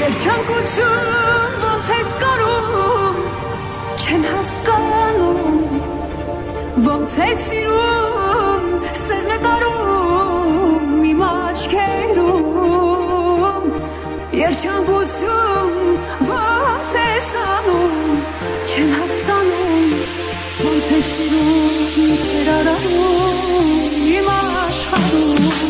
Երջանկություն ոնց ես կարում, չեն հասկանում, ոնց ես սիրում, սեր նկարում իմ աչքերում, երջանկություն ոնց ես անում, չեն հասկանում, ոնց ես սիրում, սեր արարում իմ աշխարհում.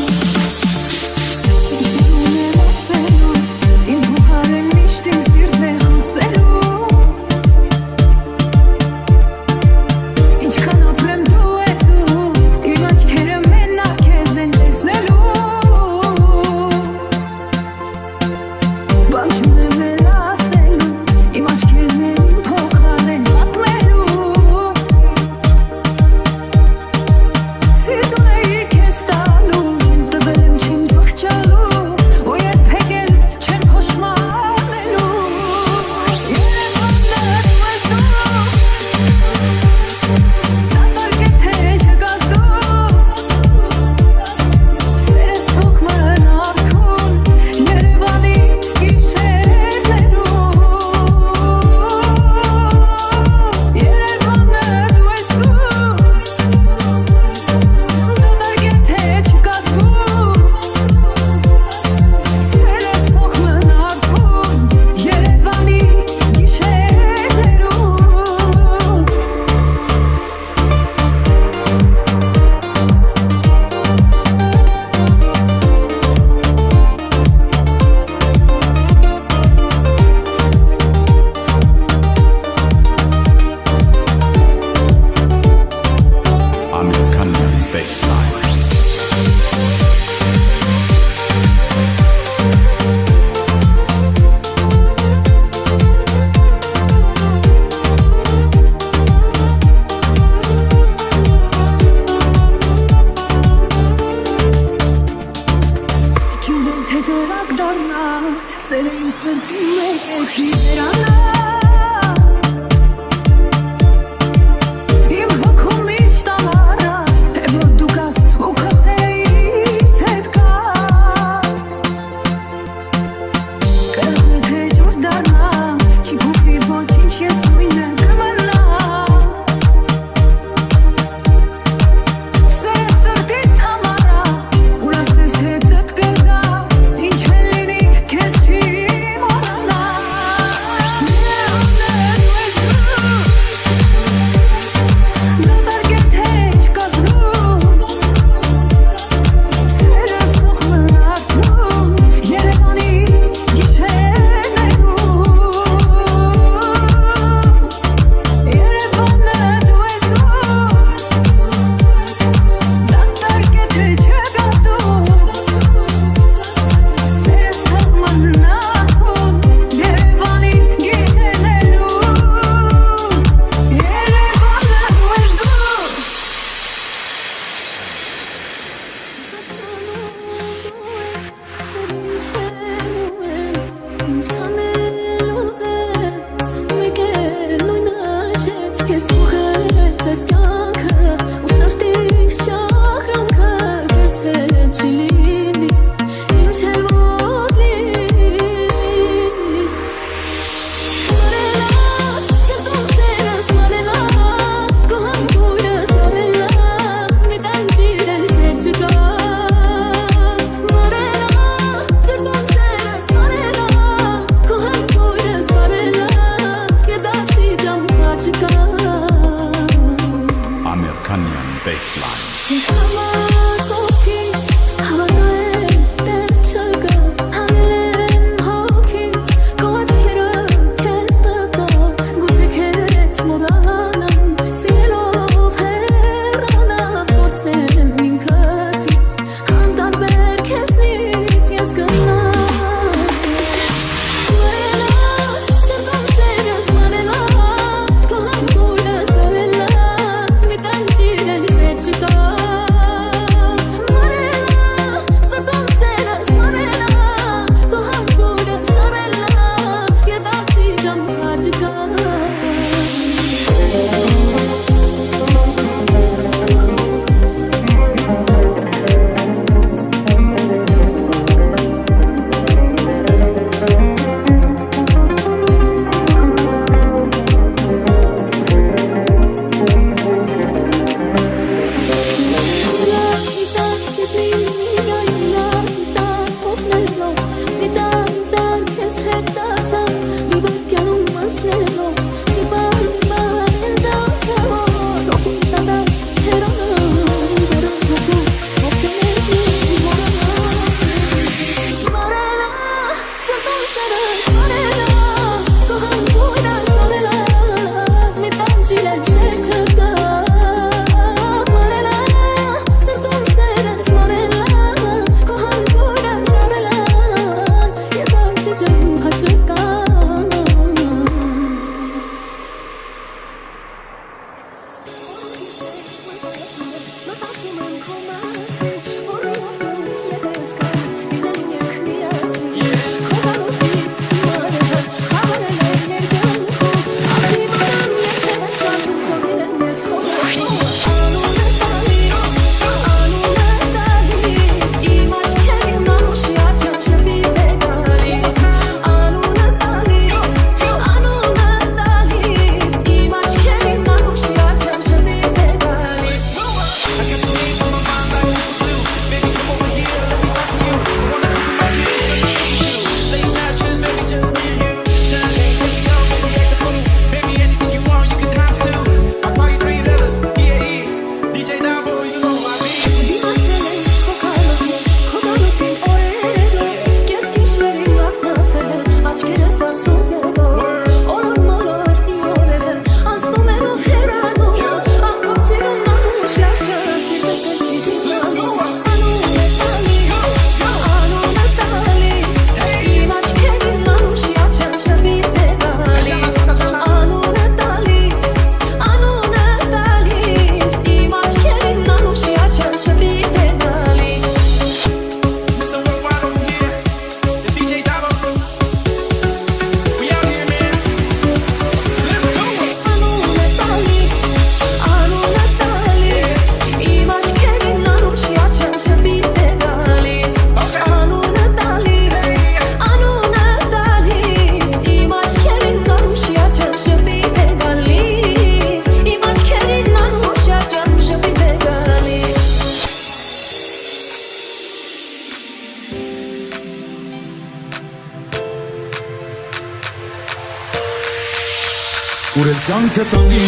Ուրել կյանքը տանի,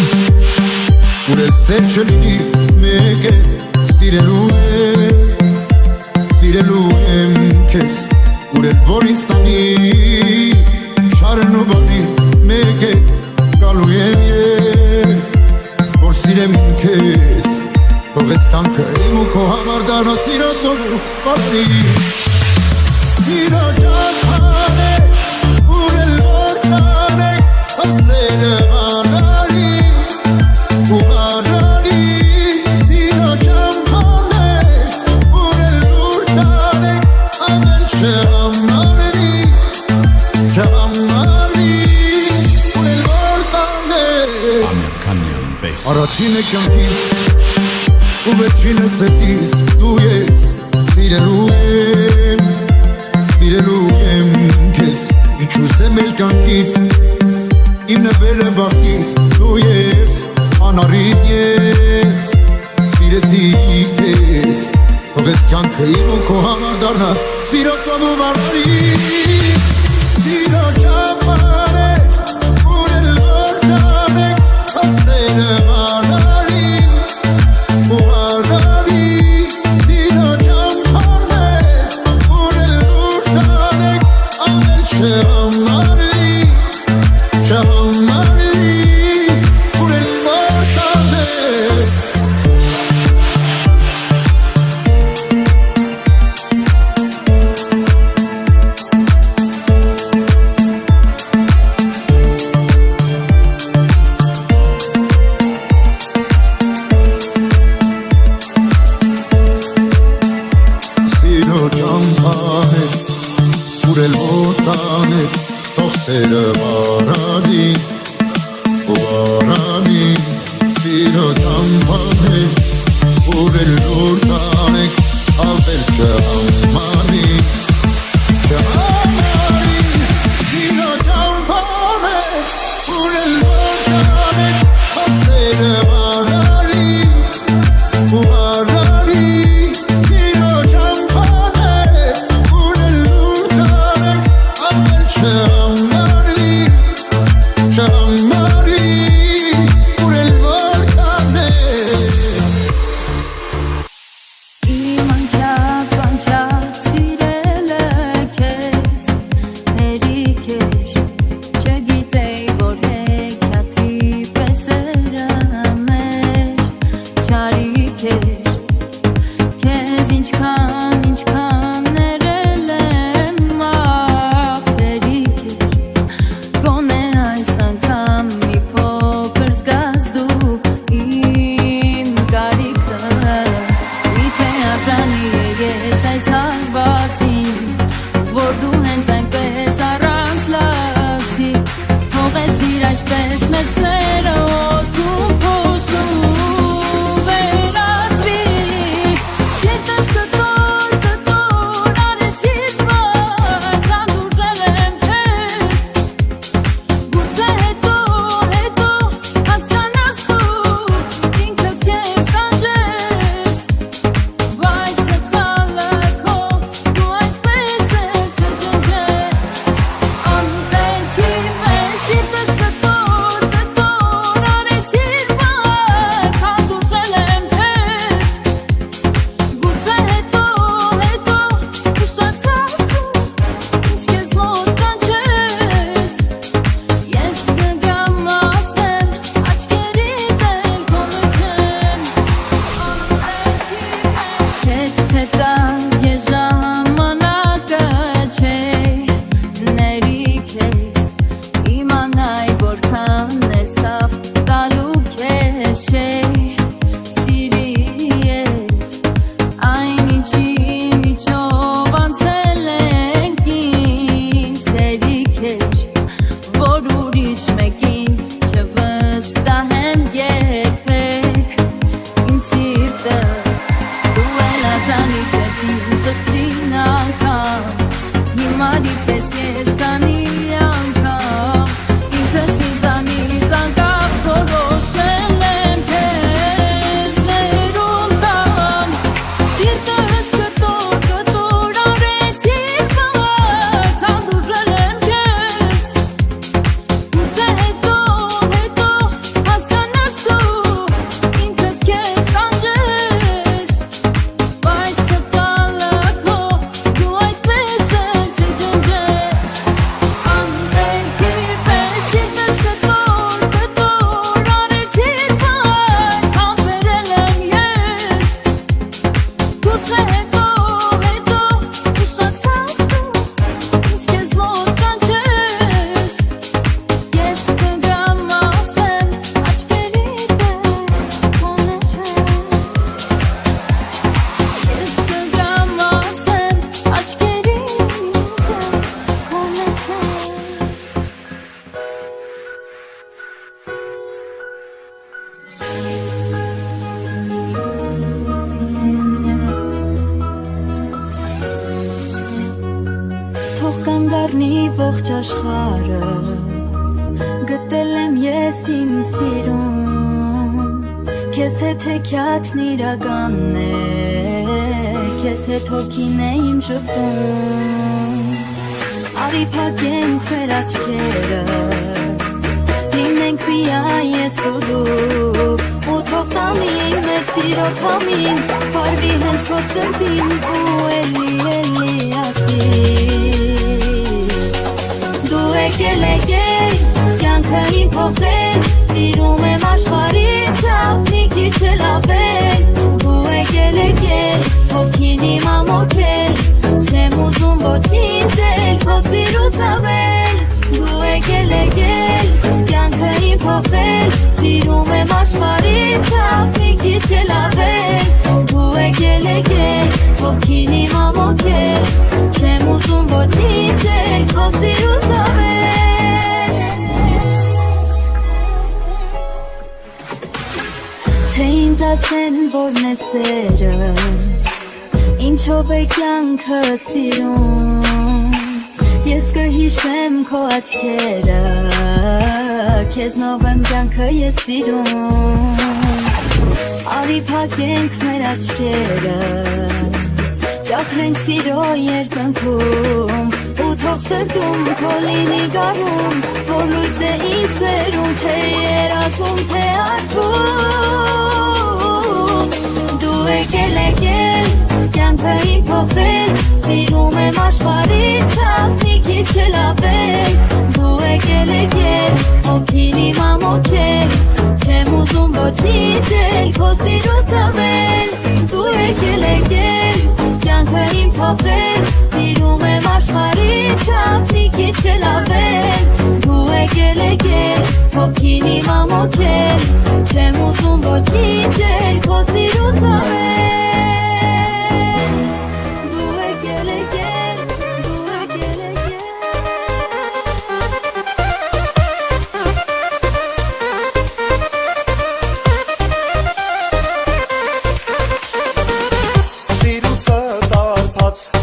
ուրել սեր չլինի, մեկ է սիրելու եմ քեզ, ուրել որ ինձ տանի, շարն ու բանի, մեկ է գալու եմ որ սիրեմ քեզ, թող ես կյանքը իմ ու քո համար դառնա սիրո ծովու բացի, սիրո ճամփան է, ուրել որ տանեք, ասերը անարի, ու անարի, սիրո ճամփան է, ուրել որ տանեք, ամեն չհամարվի, ուրել որ տանեք, առաջինը կյանքիս, ու վերջինը սրտիս, դու ես, սիրելու եմ քեզ, ինչու զդեմել կյանքից, իմ նվերը բախտից, դու ես, անարիտ ես, սիրեցի քեզ, թող ես կյանքը իմ ու քո համար դառնա, սիրո ծովու վարդի, սիրո ճամփան է, ուրել որ տանեք, ասերը անարի, ու անարի, սիրո ճամփան է, ուրել որ տանեք, ամեն չհամարվի, ուրել որ տանեք Սիրո ճամփան է, ուրել որ տանեք, թող սերը վարանի, ու վարանի, սիրո ճամփան է, ուրել որ տանեք, ավել չհամարվի, սիրո ճամփան է, ուրել որ տանեք, ասերը վարանի, ու վարանի, սիրո ճամփան է, ուրել որ տանեք, ավել չհամարվի, ուրել որ տանեք Իմ անչափ սիրելը քեզ հերիք էր չգիտեի որ հեքիաթի պես մեր չարիք էր քեզ ինչքան ներել եմ ախերիք էր գոնե այս անգամ մի փոքր զգաս դու իմ կարիքը Իթե ապրանի ես այս հարվածին, որ դու հենց այնպես առանց լացի, թողեցիր այսպես մեր սերը օդում փոշու վերածվի, սիրտս կտոր արեցիր բայց անդուրժել եմ քեզ, գուցե հետո հասկանաս դու ինքդ քեզ տանջես Բայց սխալը քո դու այդպես էլ չջնջես Անուղեկի մեզ սիրտս կտոր արեցիր բայց անդուրժել եմ քեզ Գուցե հետո ուշացած դու ինձ քեզ մոտ կանչես Ես կգամ ասեմ աչքերիդ էլ քո մեջ եմ Քեզ հետա ես ժամանակը չէ ներիք ես իմանայ որքան ես սավ տալու քեզ չէ սիրի ես այն ինչի միջով անցել ենք ինձ հերիք էր որ ուրիշ մեկին չվստահեմ երբեք իմ սիրտը դու էլ ապրանի չես իմ խղճին անգամ հիմարի պես ես կանի անգամ ինքս ինձանից անկապ որոշել եմ քեզ ներում տամ սիրտս կտոր արեցիր բայց անդուրժել եմ քեզ գուցե հետո ողջ աշխարհը գտել եմ ես իմ սիրուն Քեզ հետ հեքիաթն իրականն է Քեզ հետ հոգին է իմ ժպտում Արի փակենք մեր աչքերը Լինենք միայն ես ու դու Ու թող տանին մեր սիրո քամին Փարվի հենց քո սրտին ու էլի ասի Դու եկել կյանքը իմ փոխել Սիրում եմ աշխարհի չափ մի քիչ էլ ավել Դու եկել հոգին իմ ամոթել Չեմ ուզում ոչինչ էլ քո սիրուց ավել Դու եկել կյանքը իմ փոխել Սիրում եմ աշխարհի չափ մի քիչ էլ ավել Դու եկել հոգին իմ ամոթել Չեմ ուզում ոչինչ էլ քո սիրուց ավել Թե ինձ ասեն որն է սերը Ինչով է կյանքը սիրում Ես կհիշեմ քո աչքերը Քեզնով եմ կյանքը ես սիրում Արի փակենք մեր աչքերը Ճախրենք սիրո երկնքում Ու թող սրտում քո լինի գարում Որ լույս է ինձ բերում Թե երազում, թե արթուն Դու եկել կյանքը իմ փոխել Սիրում եմ աշխարհի չափ մի քիչ էլ ավել Դու եկել հոգին իմ ամոթել Չեմ ուզում ոչինչ էլ քո սիրուց ավել Դու եկել կյանքը իմ փոխել Սիրում եմ աշխարհի չափ մի քիչ էլ ավել Դու եկել հոգին իմ ամոթել Չեմ ուզում ոչինչ էլ քո սիրուց ավել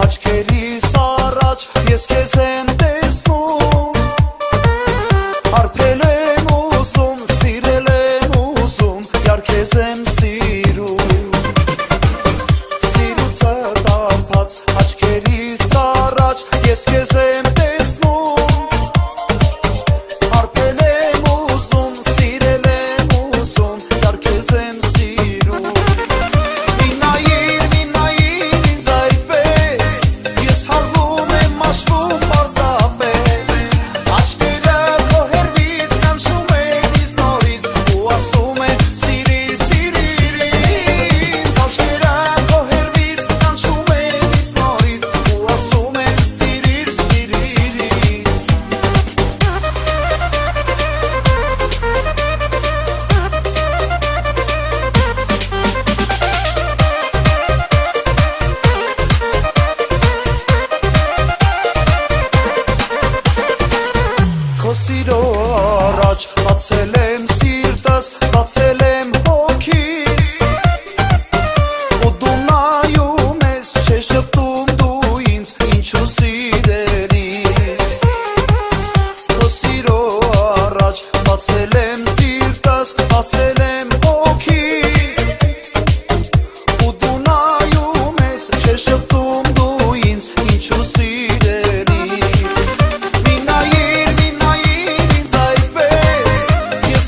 Աչքերիս առաջ ես քեզ եմ տեսնում Հարբել եմ ուզում, սիրել եմ ուզում Յար քեզ եմ սիրում Սիրուցը տարփած աչքերիս առաջ ես քեզ եմ տեսնում Հարբել եմ ուզում, սիրել եմ ուզում Յար քեզ եմ սիրում Սիրո առաջ բացել եմ սիրտս, բացել եմ հոգիս Ու դու նայում ես, չէ շպտում դու ինձ, ինչու սիրելիս Քո սիրո առաջ բացել եմ սիրտս, բացել եմ հոգիս Ու դու նայում ես, չէ շպտում դու ինձ, ինչու սիրելիս Ես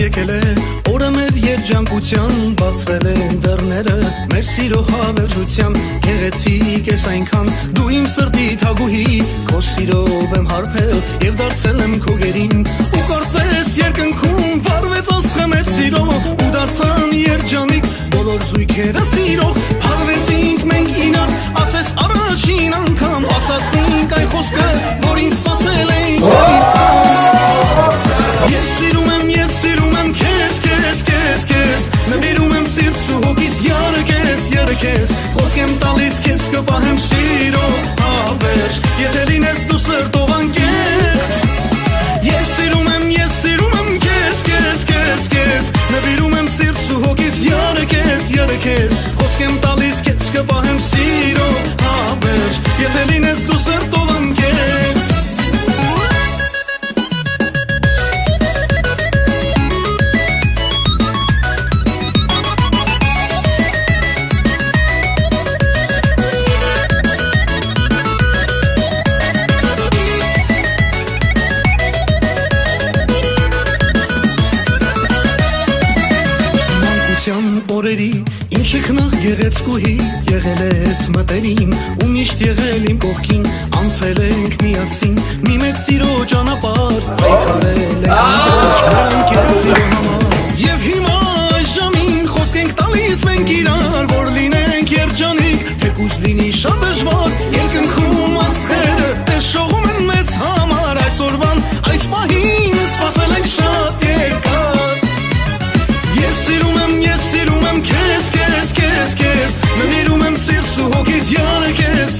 եկել է օրը մեր երջանկության բացվել են դռները մեր սիրո հավերժության գեղեցիկ ես այնքան դու իմ սրտի թագուհի քո սիրով եմ հարբել եւ դարձել եմ քո գերին ու կարծես երկնքում վարվեց աստղամեծ սիրո ու դարձան երջանիկ բոլոր զույգերը սիրող փառվեցինք մենք իրար ասես առաջին անգամ ասացինք այն խոսքը որ ինձ սпасել էինք Ես սիրում եմ քեզ, քեզ Նվիրում եմ սիրտս ու հոգիս երգես Խոսք եմ տալիս քեզ կպահեմ սիրով հավերժ Եթե լինես դու սրտով անկեղծ Ես սիրում եմ քեզ Նվիրում եմ սիրտս ու հոգիս երգես Խոսք եմ տալիս քեզ կպահեմ սիրով հավերժ Եթե լինես դու սրտով անկեղծ օրերի Ինչ եկնաղ գեղեցկուհի եղել ես մտերիմ ու միշտ եղել իմ կողքին անցել ենք միասին մի մեծ սիրո ճանապարհ պայքարել ենք ամբողջ սիրո համար Եվ հիմա այժմին խոսք ենք տալիս մենք իրար որ լինենք երջանիկ թեկուզ լինի շատ դժվար երկնքում աստղերը տեսողում են մեզ համար այսօրվան այս պահին սպասել ենք շատ երկար Ես սիրում եմ քեզ Նվիրում եմ սիրտս ու հոգիս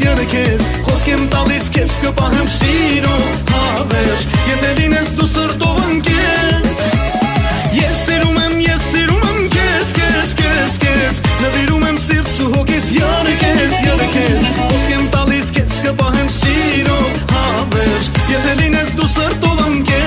երգես Խոսք եմ տալիս քեզ կպահեմ սիրով հավերժ Եթե լինես դու սրտով անկեղծ Ես սիրում եմ քեզ Նվիրում եմ սիրտս ու հոգիս երգես Խոսք եմ տալիս քեզ կպահեմ սիրով հավերժ Եթե լինես դու սրտով անկեղծ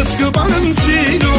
Ես կպանցի